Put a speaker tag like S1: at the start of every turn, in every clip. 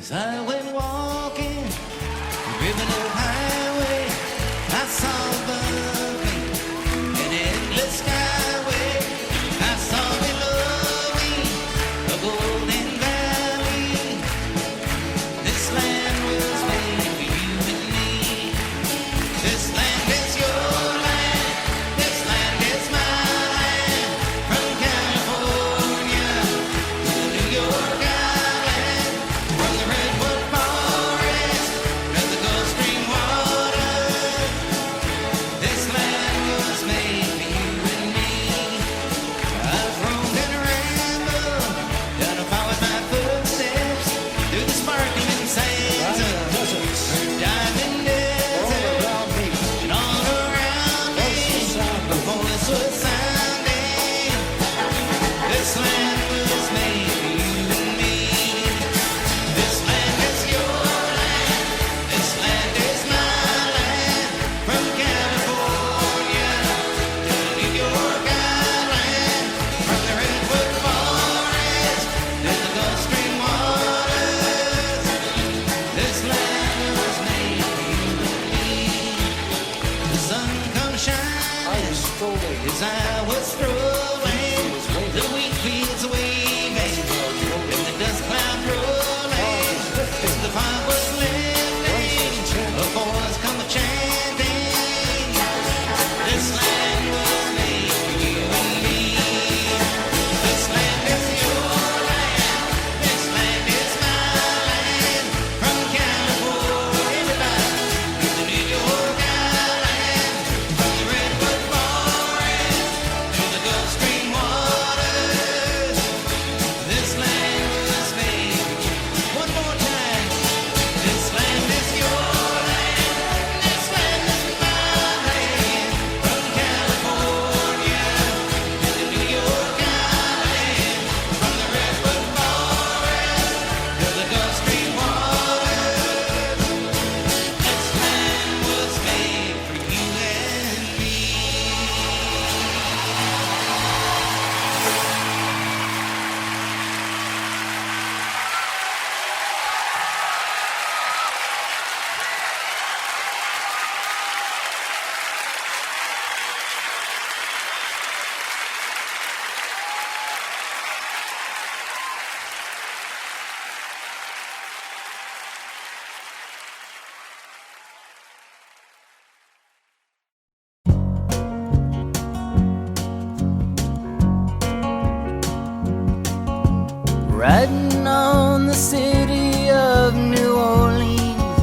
S1: As I went walking, ribbon of highway, I saw above me an endless skyway. I saw below me a golden valley. This land was made for you and me. This land is your land. This land is my land. From California to the New York Island, from the redwood forest to the Gulf Stream water. This land was made for you and me. I've roamed and rambled down to follow my footsteps through the sparkling sands of diamond deserts, and all around me a voice was sounding. This land was made for you and me. This land is your land. This land is my land. From California to the New York Island, from the redwood forest to the Gulf Stream waters. This land was made for you and me. The sun comes shining as I was strolling, the wheat fields waving, and the dust cloud rolling. As the fire was lifting, the boys come chanting. This land was made for you and me. This land is your land. This land is my land. From California to the New York Island, from the redwood forest to the Gulf Stream waters. This land was made for you. One more time. This land is your land. This land is my land. From California to the New York Island, from the redwood forest to the Gulf Stream waters. This land was made for you and me. Riding on the city of New Orleans,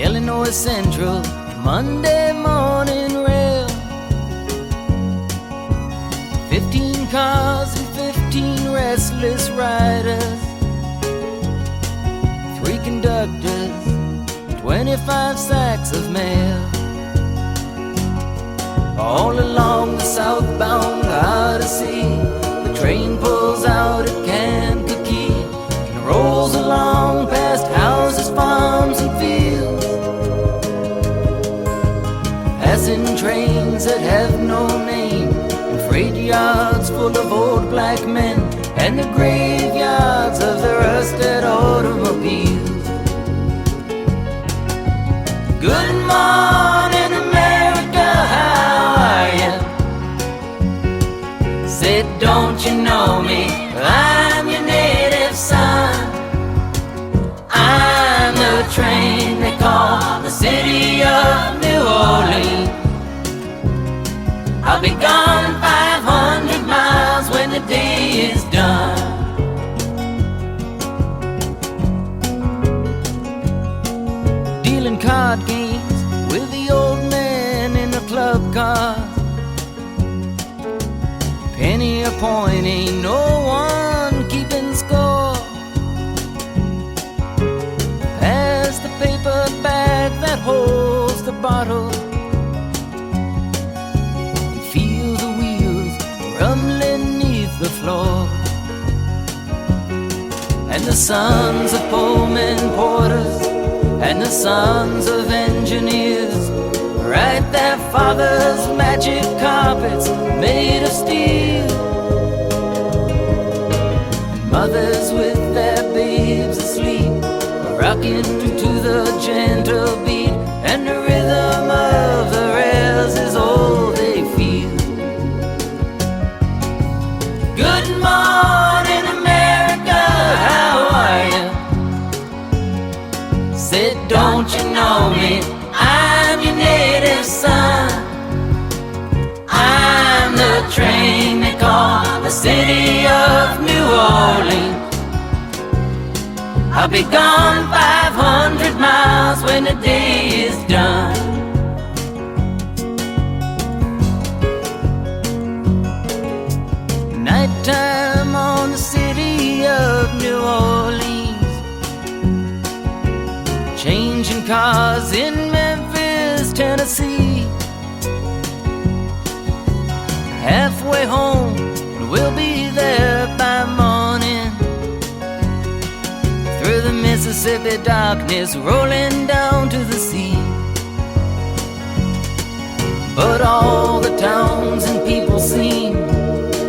S1: Illinois Central, Monday morning rail. 15 cars and 15 restless riders, 3 conductors, 25 sacks of mail. All along the southbound Odyssey, the train pulls out at Kankakee and rolls along past houses, farms, and fields, passing trains that have no name, and freight yards full of old black men, and the graveyards of the rusted automobiles. Good morning, America, how are you? Said, don't you know me? I'm your native son. I'm the train they call the city of New Orleans. I'll be gone 500 miles when the day is done. Dealing card games with the old man in the club car. Penny a point, ain't no one keeping score. Pass the paper bag that holds the bottle, and feel the wheels rumbling neath the floor. And the sons of Pullman porters and the sons of engineers write their father's magic carpets made of steel. And mothers with their babies Good morning, America, how are you? Said, don't you know me? I'm your native son. I'm the train they call the city of New Orleans. I'll be gone 500 miles when the day is done. Nighttime on the city of New Orleans, changing cars in Memphis, Tennessee. Halfway home, we'll be there by morning. Through the Mississippi darkness, rolling down to the sea. But all the towns and people seem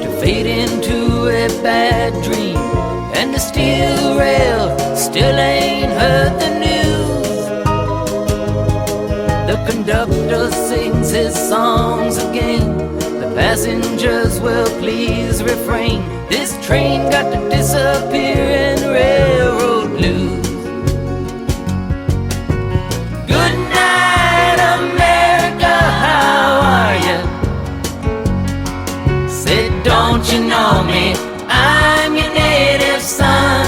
S1: to fade into a bad dream, and the steel rail still ain't heard the news. The conductor sings his songs again. The passengers will please refrain. This train got to disappear in railroad blues. Good night, America, how are you? Say, don't you know me? I'm your native son.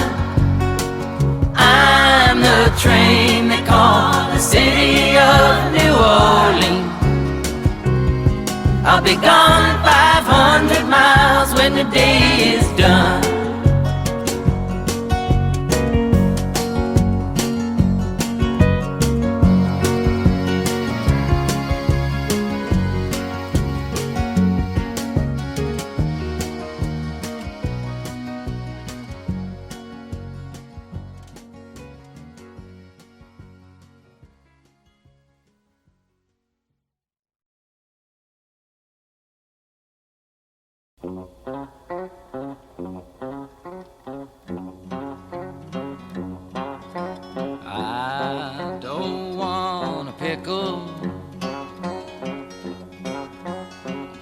S1: I'm the train they call the city of New Orleans. I'll be gone 500 miles when the day is done. I don't want a pickle,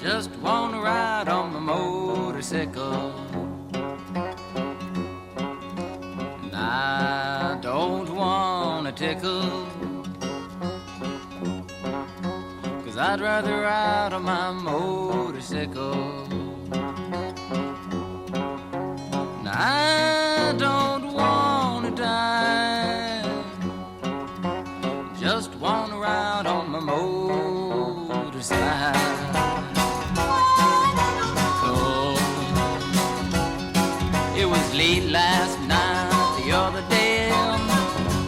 S1: just want to ride on my motorcycle. And I don't want a tickle, 'cause I'd rather ride on my motorcycle. I don't want to die, just want to ride on my motorcycle. Oh, it was late last night, the other day,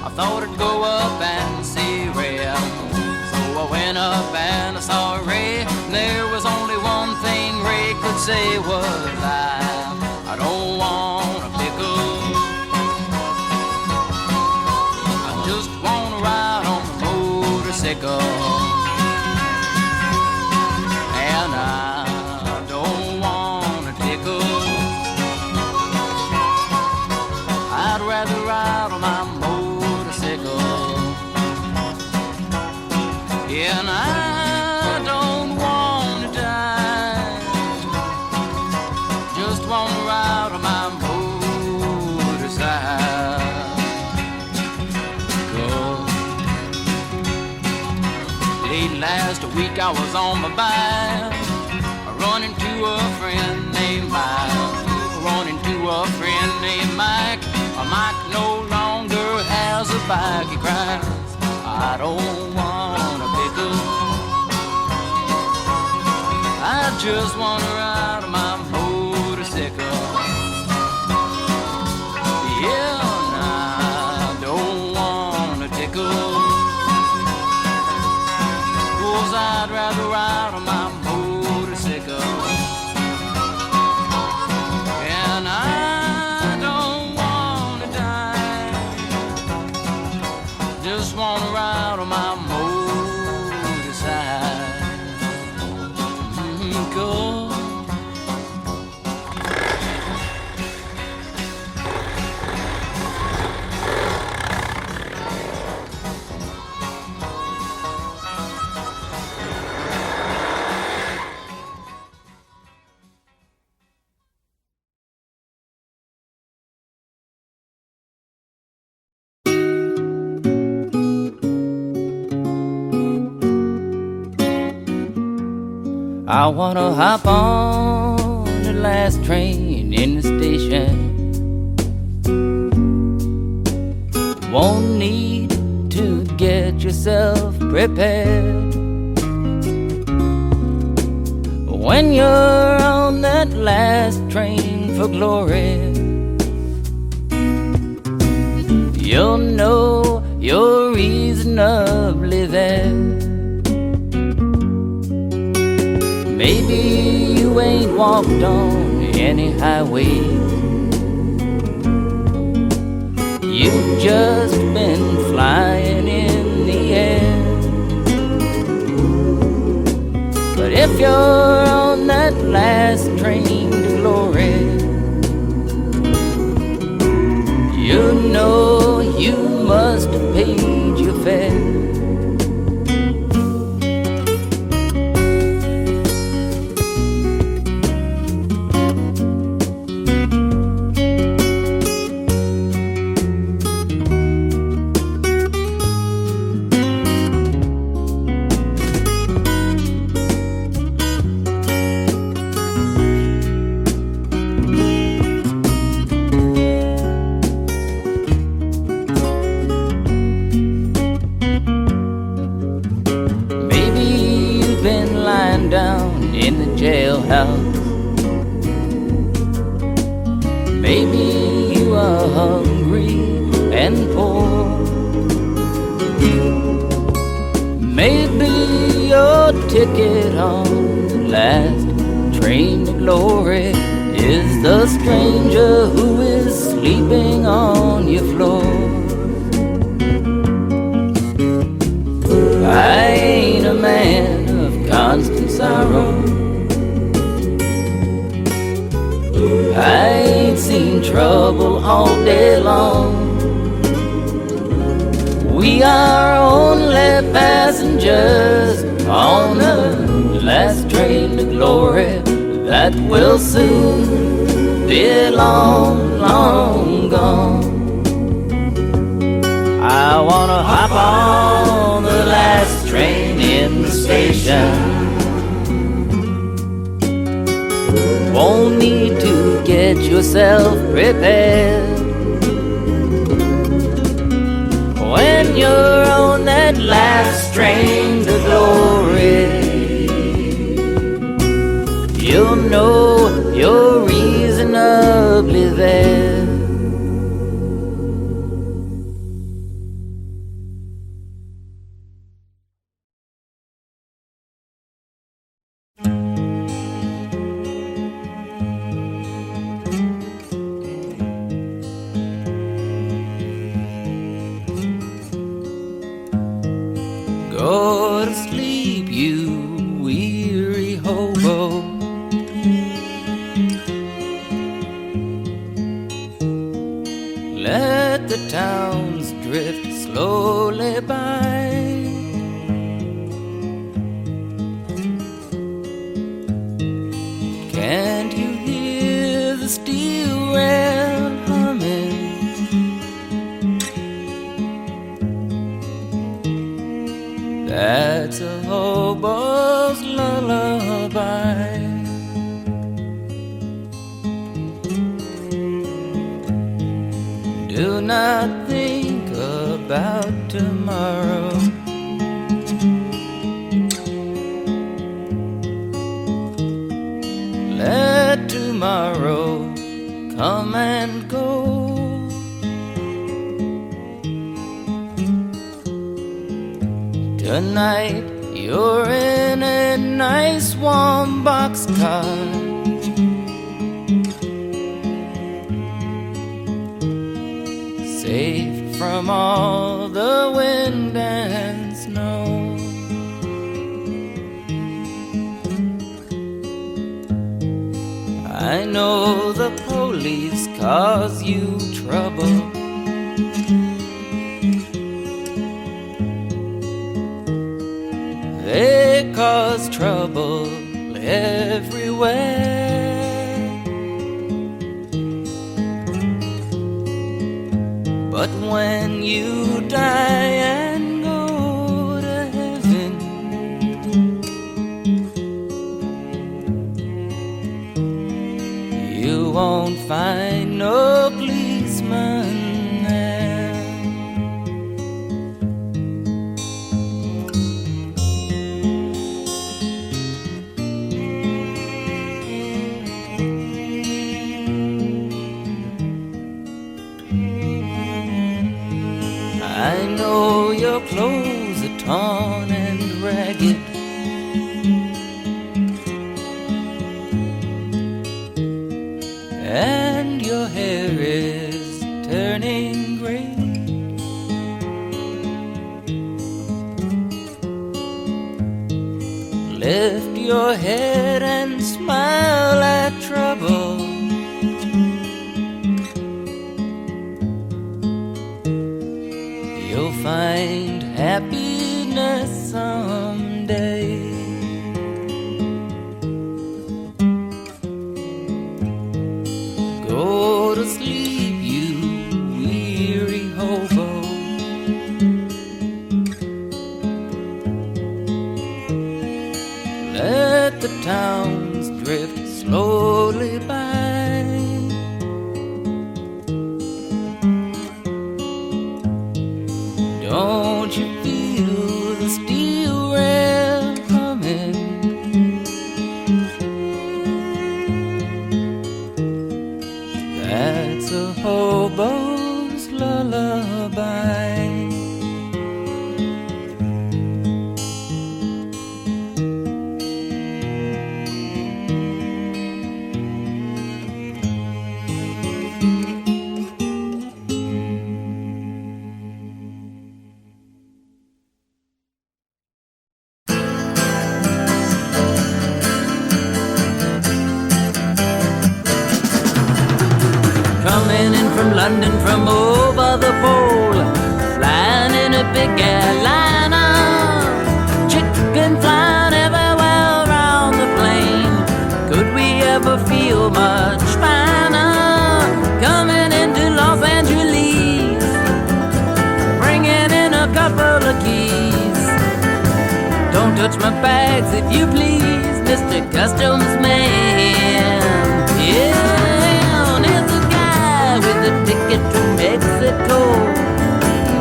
S1: I thought I'd go up and see Ray. So I went up and I saw Ray, and there was only one thing Ray could say was, I don't want a pickle, I just want to ride on a motorcycle. And I don't want a tickle, I'd rather ride on my motorcycle. And I don't want to die, just want to ride on my motorcycle. Late last week I was on my bike, running to a friend named Mike. Running to a friend named Mike. Mike no longer has a bike. He cries, I don't want a pickle, I just want to ride on my motorcycle. Yeah, and I don't want a tickle, 'cause I'd rather ride on my motorcycle. And I don't want to die, just want to ride on my motorcycle.
S2: I wanna hop on the last train in the station. Won't need to get yourself prepared. When you're on that last train for glory, you'll know you're reasonably there. Maybe you ain't walked on any highway. You've just been flying in the air. But if you're on that last train to glory, you know you must have paid your fare. Jailhouse. Maybe you are hungry and poor. Maybe your ticket on the last train to glory is the stranger who is sleeping on your floor. I ain't a man of constant sorrow. I ain't seen trouble all day long. We are only passengers on the last train to glory that will soon be long, long gone. I wanna hop on the last train in the station. Won't need to get yourself prepared. When you're on that last train to glory, you'll know you're reasonably there. Go to sleep, you weary hobo. Let the towns drift slowly by. Can't you hear the steel rail humming? That's a hobo's lullaby. Do not think about tomorrow. Let tomorrow come and go. Tonight you're in a nice warm boxcar. Safe from all the wind and snow. I know the police cause you trouble. They cause trouble everywhere. But when you die and go to heaven, you won't find no policeman there. I know your clothes are torn and ragged, and your hair is turning gray. Lift your head and smile at trouble. You'll find happiness someday. Go to sleep, you weary hobo. Let the towns drift slowly by. Don't you feel the steel rail coming? That's a hobo's lullaby. Coming in from London from over the pole, flying in a big airliner, chicken flying everywhere around the plane. Could we ever feel much finer? Coming into Los Angeles, bringing in a couple of keys. Don't touch my bags if you please, Mr. Customs Man. Yeah. With a ticket to Mexico,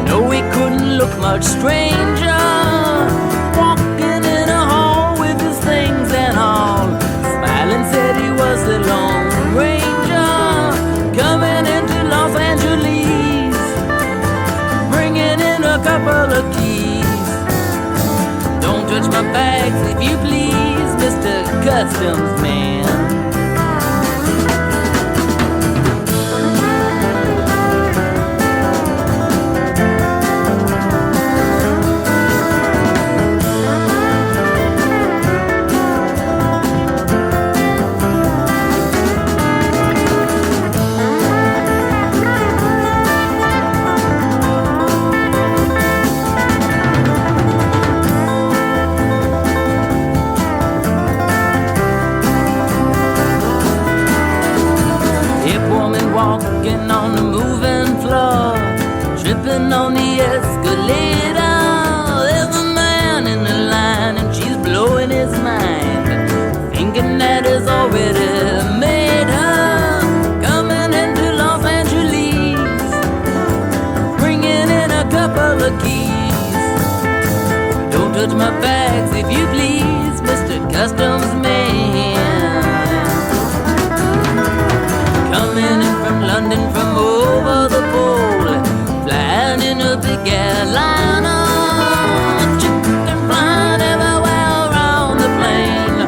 S2: no, he couldn't look much stranger, walking in a hall with his things and all, smiling said he was the Lone Ranger, coming into Los Angeles, bringing in a couple of keys. Don't touch my bags if you please, Mr. Customs Man. Walking on the moving floor, tripping on the escalator. There's a man in the line and she's blowing his mind, thinking that it's already made her. Coming into Los Angeles, bringing in a couple of keys. Don't touch my bags if you please, Mr. Customs Man. Coming in from London from over the pole, flying in a big airliner, chicken flying everywhere around the plane.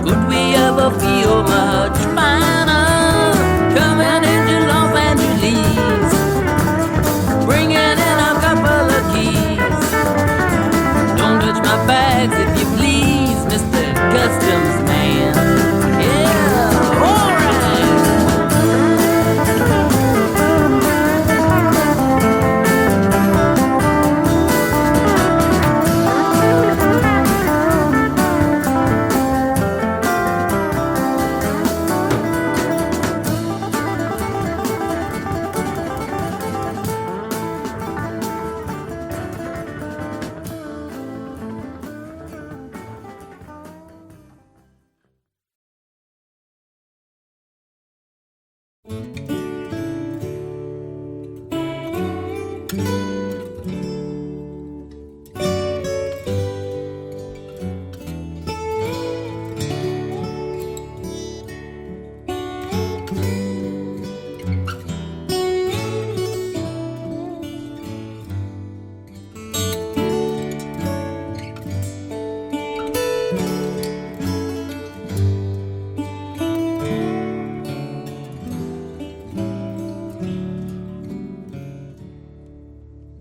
S2: Could we ever feel much finer? Coming into Los Angeles, bringing in a couple of keys. Don't touch my bags if you please, Mr. Customs Man. Yeah, alright.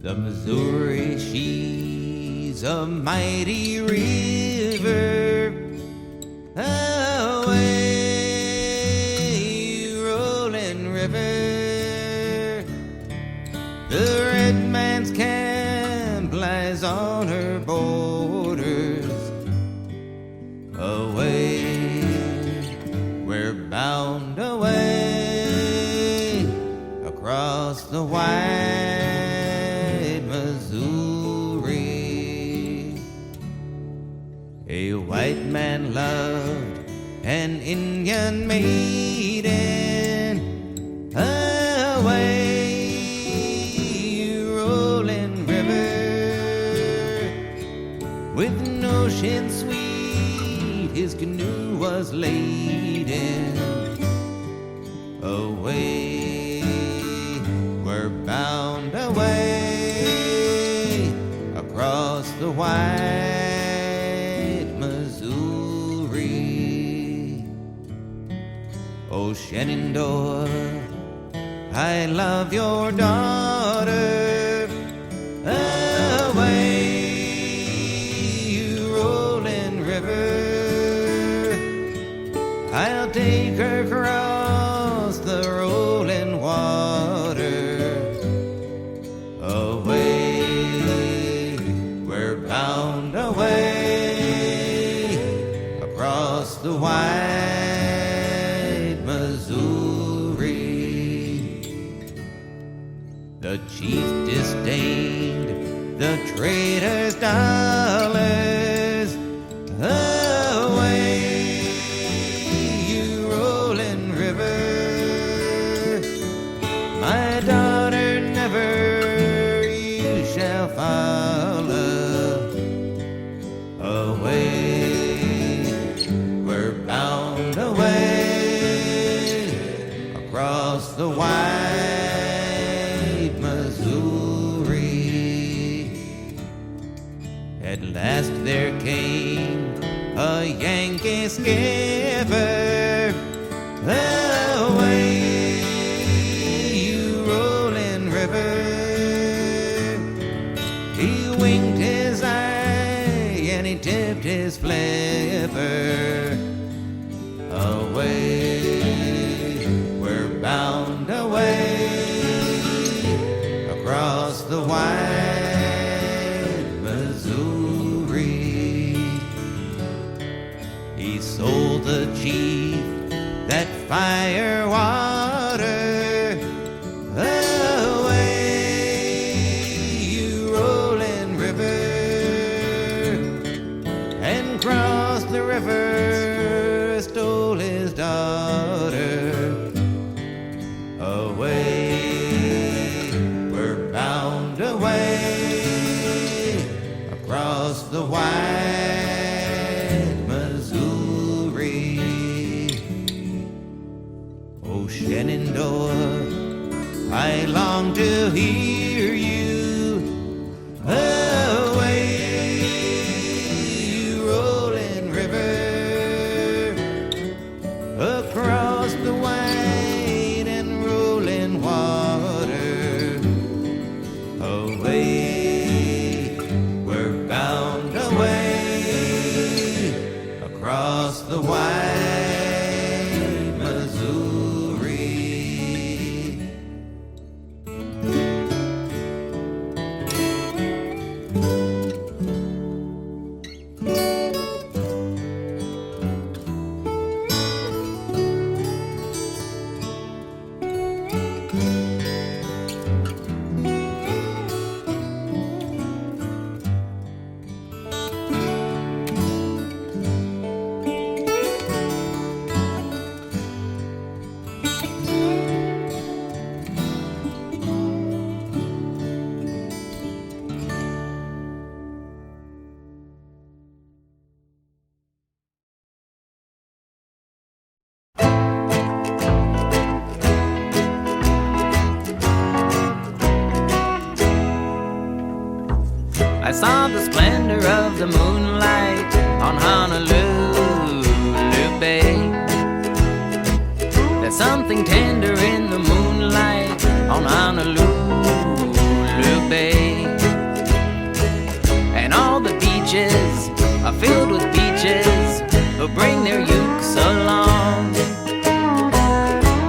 S1: The Missouri, she's a mighty river, away rolling river. The red man's camp lies on her borders, away, we're bound away across the wide Missouri. A white man loved an Indian maiden, away rolling river. With an ocean sweet his canoe was laden, away we're bound away across the wide Missouri. Oh, Shenandoah, I love your daughter, away you rolling river. I'll take her across the rolling water, away we're bound away across the wide Missouri. The chief disdained the trader's dollars, away you rolling river. My daughter never you shall follow, away we're bound away across the wide Missouri. At last there came a Yankee skipper, away you rolling river. He winked his eye and he tipped his flipper, away we're bound away across the wide Missouri. He sold the chief that fire water, away you rolling river, and crossed the river, stole his daughter, away we're bound away across the wide Missouri. Oh, Shenandoah, I long to hear you, away you rolling river, across the wide and rolling water, away we're bound away across the wide Missouri.
S2: I saw the splendor of the moonlight on Honolulu Bay. There's something tender in the moonlight on Honolulu Bay. And all the beaches are filled with beaches who bring their ukes along.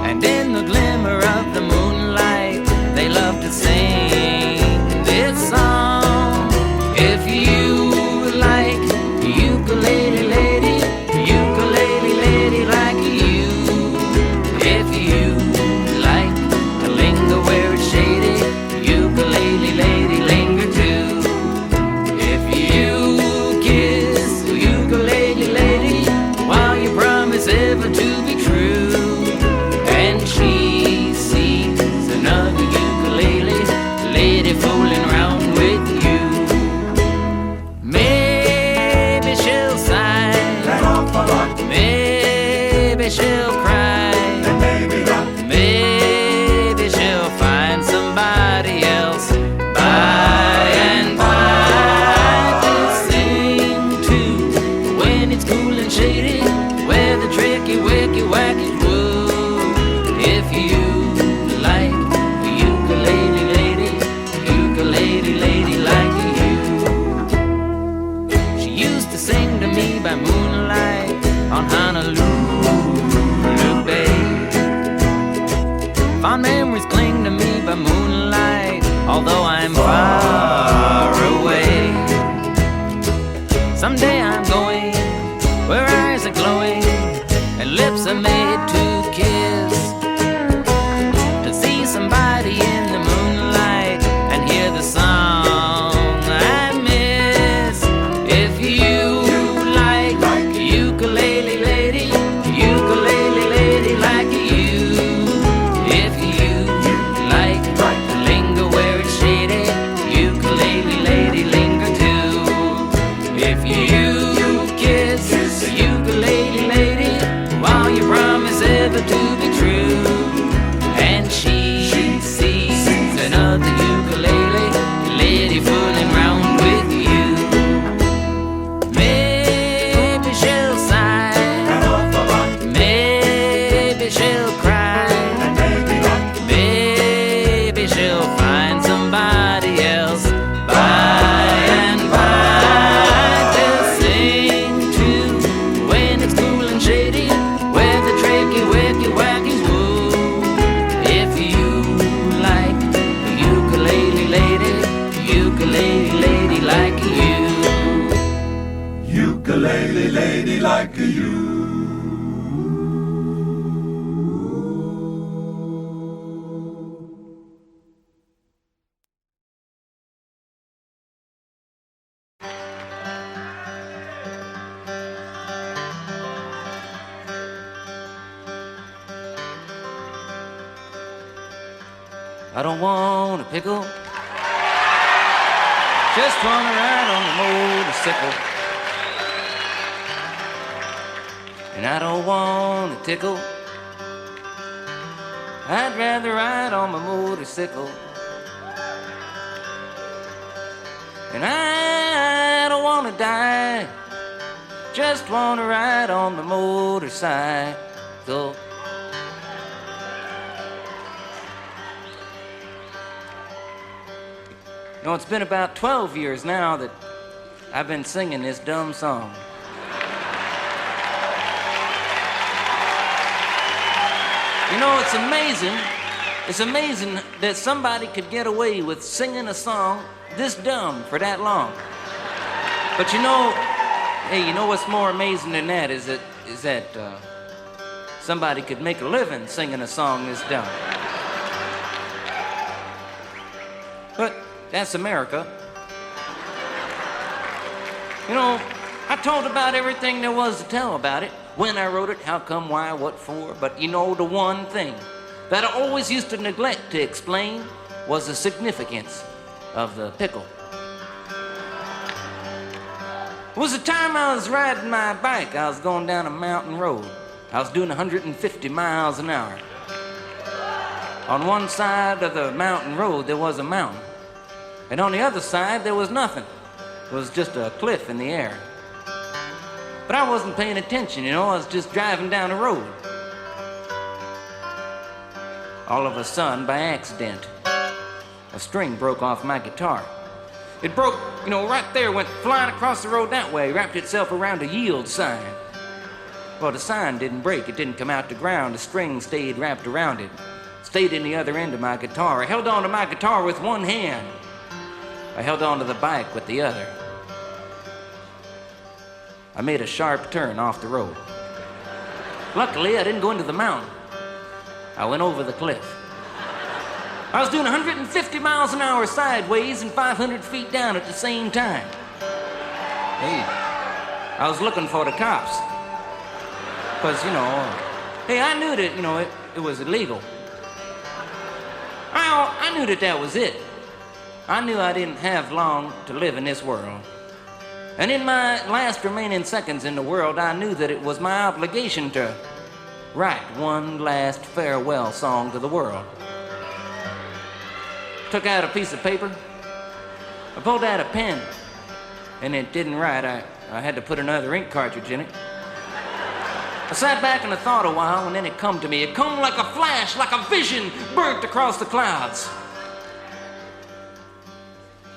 S2: And in the glimmer of the moonlight, they love to sing this song. If you like ukulele lady, ukulele lady like you. If you like to linger where it's shady, ukulele lady linger too. If you kiss the ukulele lady while you promise ever to be true, and she sees another ukulele lady fooling around with you, maybe she'll sigh, maybe she'll cry,
S3: and maybe not.
S2: maybe she'll find somebody else by and by to sing to when it's cool and shady, where the tricky wicky wackies woo. If you like the ukulele lady like you. She used to sing to me by moonlight on Honolulu Bay. Fond memories cling to me by moonlight, although I'm far away. Someday I'm going where eyes are glowing and lips are made to kiss, to see somebody in the moonlight and hear the song I miss. If you like ukulele lady like you. If you like to linger where it's shady, ukulele lady linger too. If you kiss the ukulele lady while you promise ever to be true, and she sees another ukulele lady fooling round with you, maybe she'll sigh, maybe she'll cry,
S3: And maybe not.
S2: maybe she'll find somebody else by and by to sing to when it's cool and shady, where the tricky wicky wackies woo. If you like the ukulele lady like you.
S3: Ukulele lady like you.
S2: I don't want a pickle, just wanna ride on the motorcycle. And I don't want a tickle, I'd rather ride on my motorcycle. And I don't wanna die, just wanna ride on the motorcycle. You know, it's been about 12 years now that I've been singing this dumb song. You know, it's amazing. It's amazing that somebody could get away with singing a song this dumb for that long. But you know, hey, you know what's more amazing than that is that somebody could make a living singing a song this dumb. But that's America. You know, I told about everything there was to tell about it. When I wrote it, how come, why, what for. But you know, the one thing that I always used to neglect to explain was the significance of the pickle. It was the time I was riding my bike. I was going down a mountain road. I was doing 150 miles an hour. On one side of the mountain road, there was a mountain. And on the other side, there was nothing. was just a cliff in the air. But I wasn't paying attention, I was just driving down the road. All of a sudden, by accident, a string broke off my guitar. It broke, right there, went flying across the road that way, wrapped itself around a yield sign. Well, the sign didn't break, it didn't come out the ground, the string stayed wrapped around it, stayed in the other end of my guitar. I held on to my guitar with one hand. I held on to the bike with the other. I made a sharp turn off the road. Luckily, I didn't go into the mountain. I went over the cliff. I was doing 150 miles an hour sideways and 500 feet down at the same time. Hey, I was looking for the cops. Because, I knew that, it was illegal. I knew that was it. I knew I didn't have long to live in this world. And in my last remaining seconds in the world, I knew that it was my obligation to write one last farewell song to the world. Took out a piece of paper, I pulled out a pen, and it didn't write. I had to put another ink cartridge in it. I sat back and I thought a while, and then it come to me. It come like a flash, like a vision, burnt across the clouds.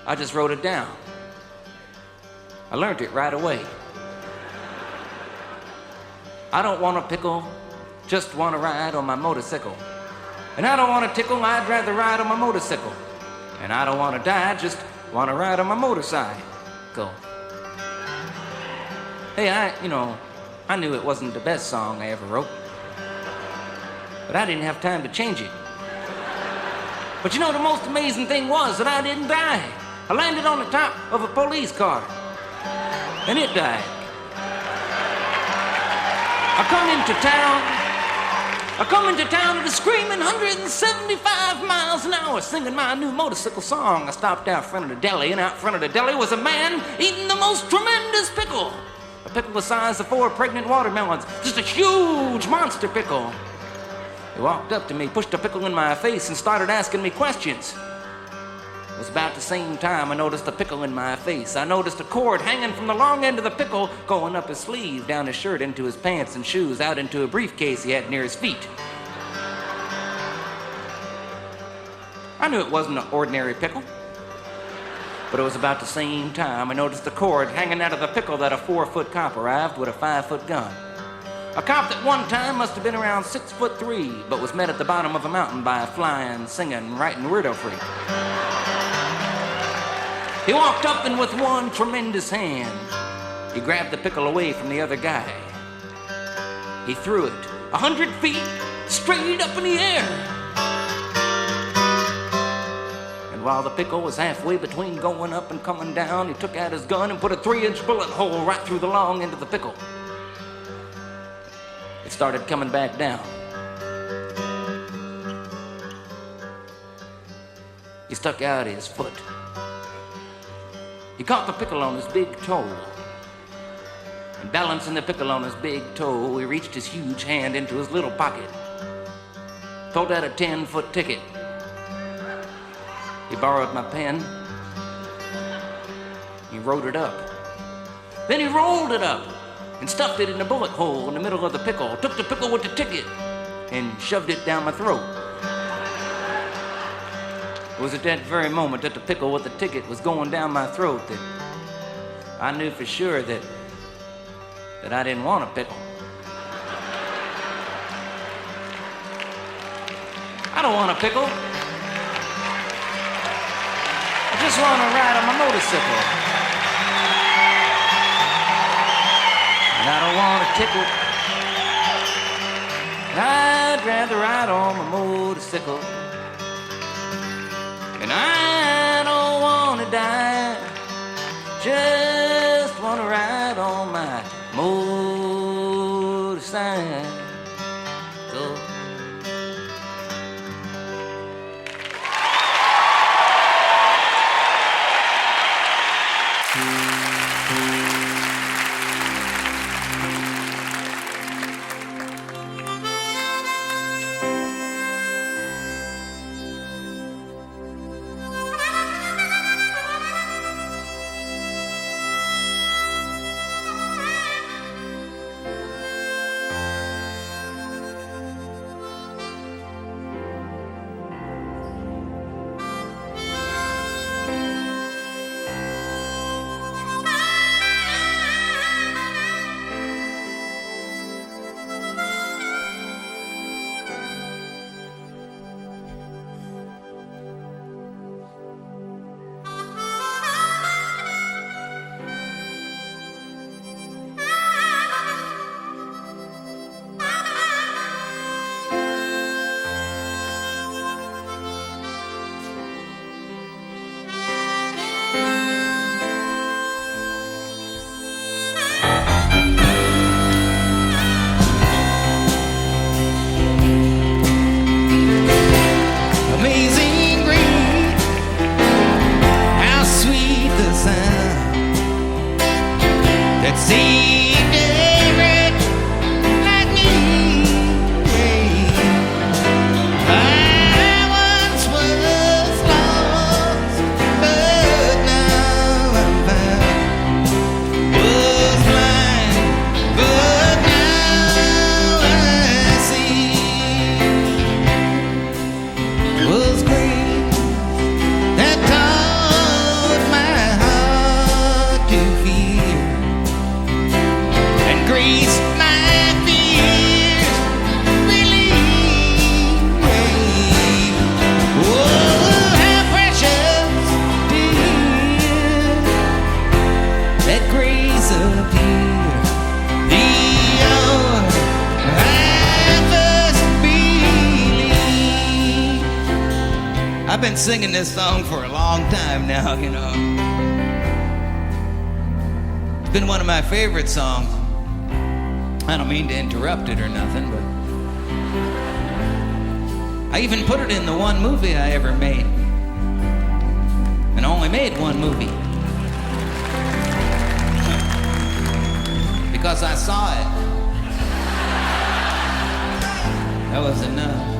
S2: I just wrote it down. I learned it right away. I don't want a pickle, just want to ride on my motorcycle. And I don't want to tickle, I'd rather ride on my motorcycle. And I don't want to die, just want to ride on my motorcycle. Hey, I knew it wasn't the best song I ever wrote. But I didn't have time to change it. But the most amazing thing was that I didn't die. I landed on the top of a police car. And it died. I come into town at a screaming 175 miles an hour, singing my new motorcycle song. I stopped out front of the deli, and out front of the deli was a man eating the most tremendous pickle. A pickle the size of 4 pregnant watermelons. Just a huge monster pickle. He walked up to me, pushed a pickle in my face, and started asking me questions. It was about the same time I noticed a pickle in my face. I noticed a cord hanging from the long end of the pickle going up his sleeve, down his shirt, into his pants and shoes, out into a briefcase he had near his feet. I knew it wasn't an ordinary pickle. But it was about the same time I noticed the cord hanging out of the pickle that a 4-foot cop arrived with a 5-foot gun. A cop that one time must have been around 6'3", but was met at the bottom of a mountain by a flying, singing, writing weirdo freak. He walked up and with one tremendous hand, he grabbed the pickle away from the other guy. He threw it 100 feet straight up in the air. And while the pickle was halfway between going up and coming down, he took out his gun and put a 3-inch bullet hole right through the long end of the pickle. It started coming back down. He stuck out his foot. He caught the pickle on his big toe. And balancing the pickle on his big toe, he reached his huge hand into his little pocket. Pulled out a 10-foot ticket. He borrowed my pen. He wrote it up. Then he rolled it up and stuffed it in a bullet hole in the middle of the pickle. Took the pickle with the ticket and shoved it down my throat. It was at that very moment that the pickle with the ticket was going down my throat that I knew for sure that I didn't want a pickle. I don't want a pickle. I just want to ride on my motorcycle. And I don't want a tickle. I'd rather ride on my motorcycle. And I don't want to die, just want to ride on my motorcycle.
S1: I've been singing this song for a long time now, you know. It's been one of my favorite songs. I don't mean to interrupt it or nothing, but I even put it in the one movie I ever made. And I only made one movie. Because I saw it. That was enough.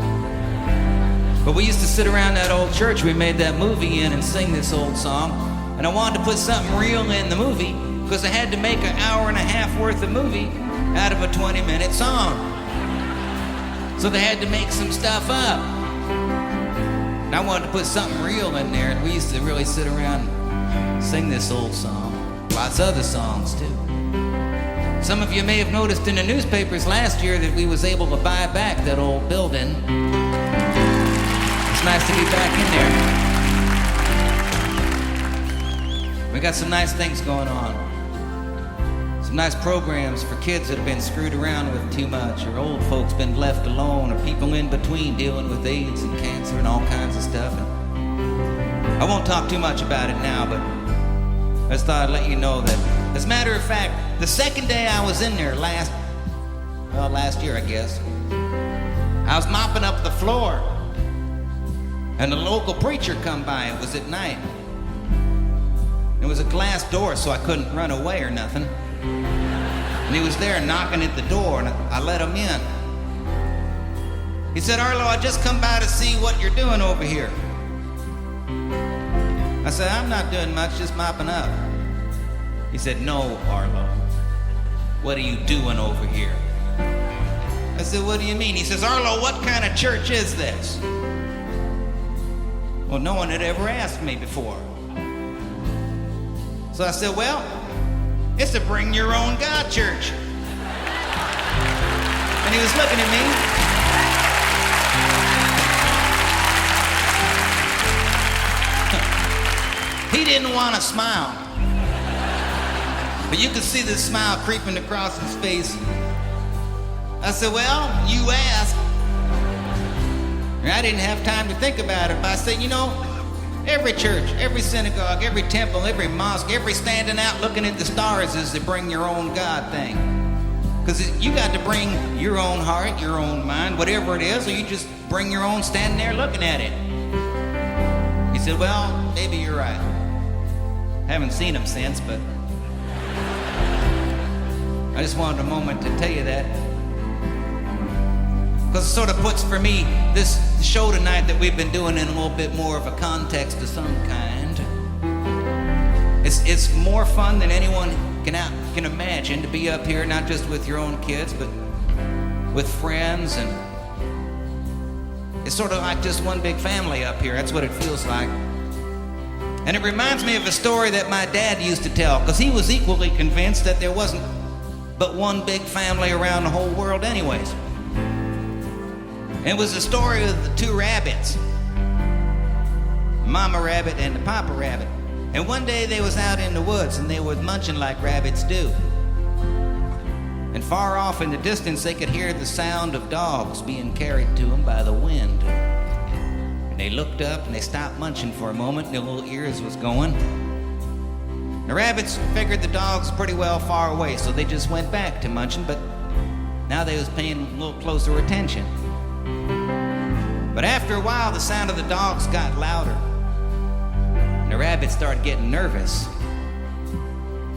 S1: But we used to sit around that old church we made that movie in and sing this old song. And I wanted to put something real in the movie because I had to make an hour and a half worth of movie out of a 20-minute song. So they had to make some stuff up. And I wanted to put something real in there, and we used to really sit around and sing this old song. Lots of other songs, too. Some of you may have noticed in the newspapers last year that we was able to buy back that old building. It's nice to be back in there. We got some nice things going on. Some nice programs for kids that have been screwed around with too much, or old folks been left alone, or people in between dealing with AIDS and cancer and all kinds of stuff. And I won't talk too much about it now, but I just thought I'd let you know that, as a matter of fact, the second day I was in there last year, I guess, I was mopping up the floor, and the local preacher come by. It was at night. It was a glass door, so I couldn't run away or nothing. And he was there knocking at the door, and I let him in. He said, "Arlo, I just come by to see what you're doing over here." I said, "I'm not doing much, just mopping up." He said, "No, Arlo. What are you doing over here?" I said, "What do you mean?" He says, "Arlo, what kind of church is this?" Well, no one had ever asked me before. So I said, "Well, it's a bring your own God church." And he was looking at me. He didn't want to smile. But you could see the smile creeping across his face. I said, "Well, you asked." And I didn't have time to think about it, but I said, "You know, every church, every synagogue, every temple, every mosque, every standing out looking at the stars is the bring your own God thing. Because you got to bring your own heart, your own mind, whatever it is, or you just bring your own standing there looking at it." He said, "Well, maybe you're right. Haven't seen him since, but I just wanted a moment to tell you that. Because it sort of puts for me this show tonight that we've been doing in a little bit more of a context of some kind. It's more fun than anyone can imagine to be up here, not just with your own kids, but with friends, and it's sort of like just one big family up here. That's what it feels like. And it reminds me of a story that my dad used to tell, because he was equally convinced that there wasn't but one big family around the whole world anyways. And it was the story of the two rabbits, the mama rabbit and the papa rabbit. And one day they was out in the woods and they were munching like rabbits do. And far off in the distance they could hear the sound of dogs being carried to them by the wind. And they looked up and they stopped munching for a moment, and their little ears was going. The rabbits figured the dogs pretty well far away, so they just went back to munching, but now they was paying a little closer attention. But after a while, the sound of the dogs got louder, and the rabbits started getting nervous.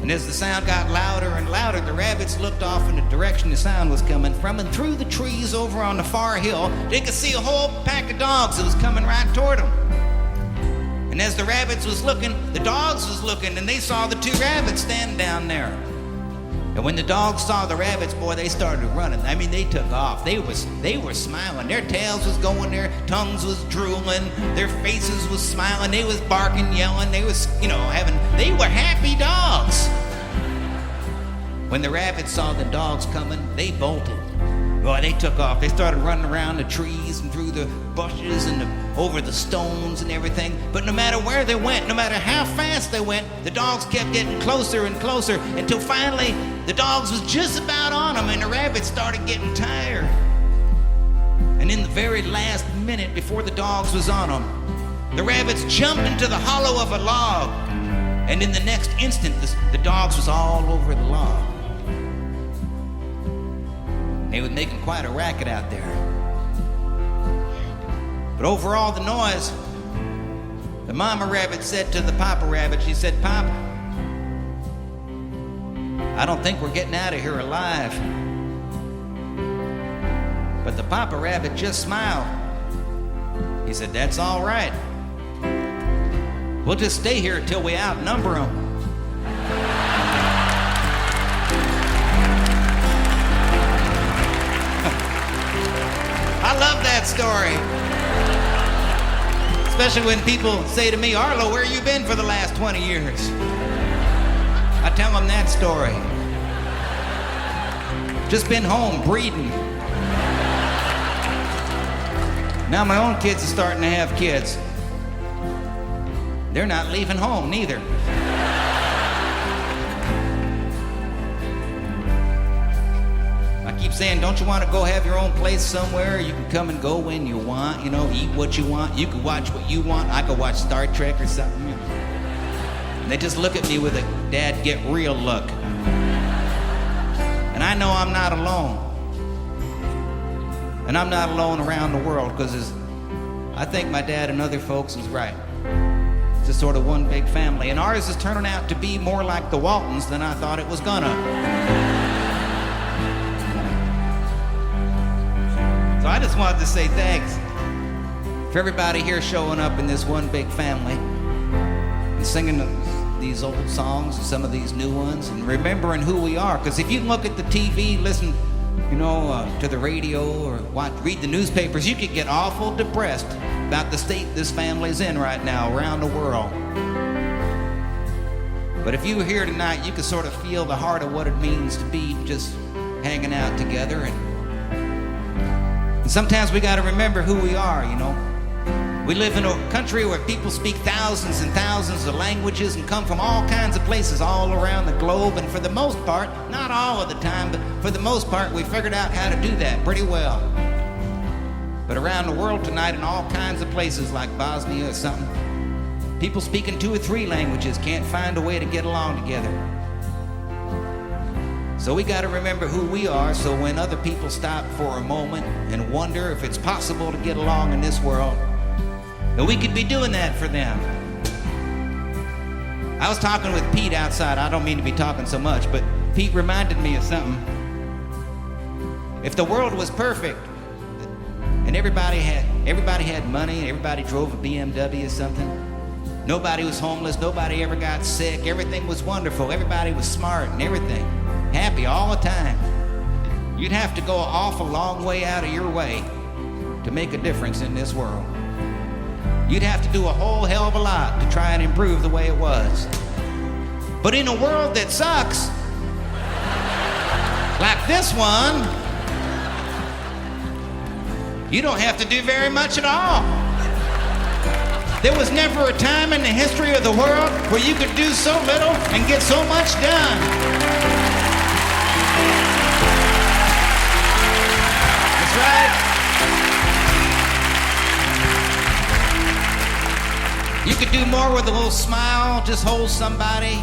S1: And And as the sound got louder and louder, the rabbits looked off in the direction the sound was coming from, and through the trees over on the far hill, they could see a whole pack of dogs that was coming right toward them. And as the rabbits was looking, the dogs was looking, and they saw the two rabbits standing down there. And when the dogs saw the rabbits, boy, they started running. I mean, they took off. They were smiling. Their tails was going, their tongues was drooling, their faces was smiling. They was barking, yelling. They was, they were happy dogs. When the rabbits saw the dogs coming, they bolted. Boy, they took off. They started running around the trees and through the bushes and over the stones and everything. But no matter where they went, no matter how fast they went, the dogs kept getting closer and closer until finally the dogs was just about on them and the rabbits started getting tired. And in the very last minute before the dogs was on them, the rabbits jumped into the hollow of a log. And in the next instant, the dogs was all over the log. They were making quite a racket out there. But over all the noise, the mama rabbit said to the papa rabbit, she said, "Pop, I don't think we're getting out of here alive." But the papa rabbit just smiled. He said, "That's all right. We'll just stay here until we outnumber them." I love that story. Especially when people say to me, "Arlo, where you been for the last 20 years? I tell them that story. Just been home breeding. Now my own kids are starting to have kids. They're not leaving home neither. I keep saying, don't you want to go have your own place somewhere? You can come and go when you want, eat what you want. You can watch what you want. I could watch Star Trek or something. And they just look at me with a "Dad, get real" look. And I know I'm not alone. And I'm not alone around the world, because I think my dad and other folks is right. It's just sort of one big family. And ours is turning out to be more like the Waltons than I thought it was gonna. So I just wanted to say thanks for everybody here showing up in this one big family and singing these old songs and some of these new ones and remembering who we are. Because if you look at the TV, listen, to the radio or read the newspapers, you could get awful depressed about the state this family's in right now around the world. But if you were here tonight, you could sort of feel the heart of what it means to be just hanging out together. And sometimes we got to remember who we are, We live in a country where people speak thousands and thousands of languages and come from all kinds of places all around the globe. And for the most part, not all of the time, but for the most part, we figured out how to do that pretty well. But around the world tonight, in all kinds of places like Bosnia or something, people speaking 2 or 3 languages can't find a way to get along together. So we got to remember who we are, so when other people stop for a moment and wonder if it's possible to get along in this world, that we could be doing that for them. I was talking with Pete outside. I don't mean to be talking so much, but Pete reminded me of something. If the world was perfect and everybody had money and everybody drove a BMW or something, nobody was homeless, nobody ever got sick, everything was wonderful, everybody was smart and everything, happy all the time, you'd have to go an awful long way out of your way to make a difference in this world. You'd have to do a whole hell of a lot to try and improve the way it was. But in a world that sucks, like this one, you don't have to do very much at all. There was never a time in the history of the world where you could do so little and get so much done. That's right. You could do more with a little smile, just hold somebody,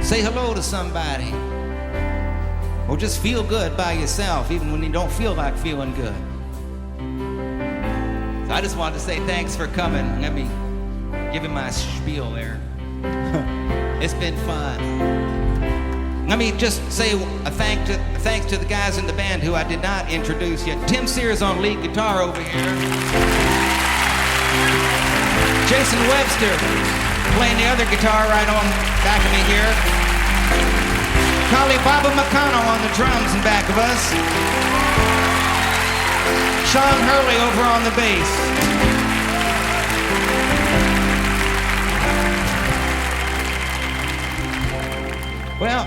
S1: say hello to somebody, or just feel good by yourself, even when you don't feel like feeling good. So I just wanted to say thanks for coming. Let me give him my spiel there. It's been fun. Let me just say a thanks to the guys in the band who I did not introduce yet. Tim Sears on lead guitar over here. Jason Webster playing the other guitar right on back of me here. Collie Baba McConnell on the drums in back of us. Sean Hurley over on the bass. Well,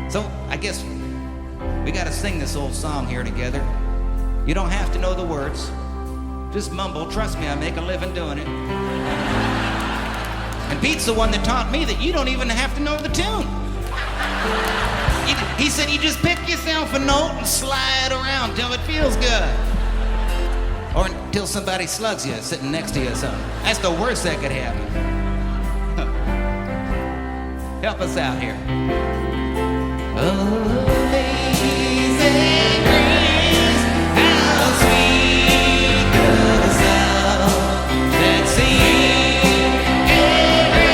S1: so I guess we gotta sing this old song here together. You don't have to know the words. Just mumble. Trust me, I make a living doing it. And Pete's the one that taught me that you don't even have to know the tune. He said you just pick yourself a note and slide around till it feels good. Or until somebody slugs you sitting next to you or something. That's the worst that could happen. Help us out here. Amazing grace, how sweet the sound that sings every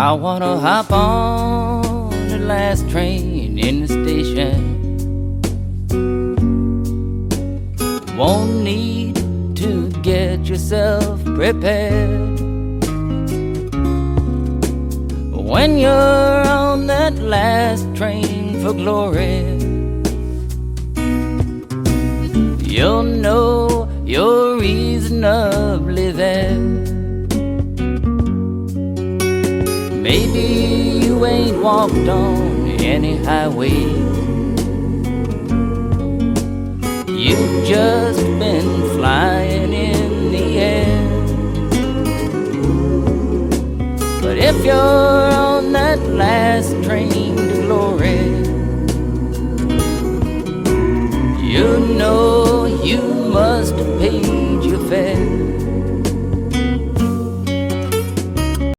S2: I wanna hop on the last train in the station. Won't need to get yourself prepared. When you're on that last train for glory, you'll know you're reasonably there. Maybe you ain't walked on any highway. You've just been flying in the air. But if you're on that last train to glory, you know you must have paid your fare.